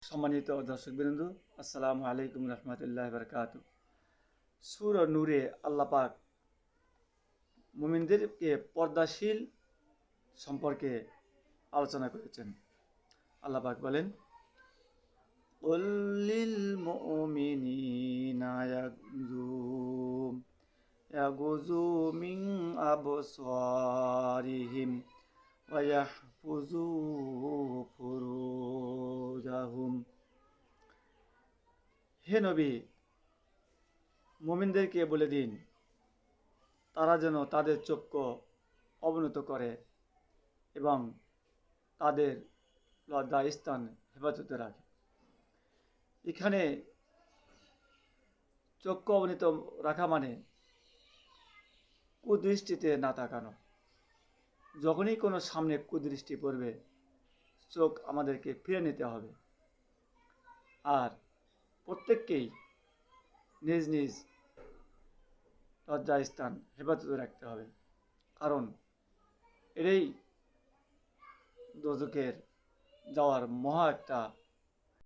সম্মানিত দর্শকবৃন্দ, আসসালামু আলাইকুম রহমতুল্লাহ বারকাতু। সূরা নূরে আল্লাহ পাক মুমিনদেরকে পর্দাশীল সম্পর্কে আলোচনা করেছেন। আল্লাহ পাক বলেন, কুল লিল মুমিনিনা ইয়াগুযু মিন আবসারিহিম ওয়া ইয়াহফুযু ফুরুজাহুম। হে নবী, মুমিনদেরকে বলে দিন তারা যেন তাদের চক্ষু অবনত করে এবং তাদের লজ্জা স্থান হেফাজতে রাখে। এখানে চক্ষু অবনত রাখা মানে কুদৃষ্টিতে না তাকানো। যখনই কোনো সামনে কুদৃষ্টি পড়বে, চোখ আমাদেরকে ফিরে নিতে হবে। আর প্রত্যেককেই নিজ নিজ লজ্জা স্থান হেফাজতে রাখতে হবে, কারণ এটাই দোজখের যাওয়ার মহা একটা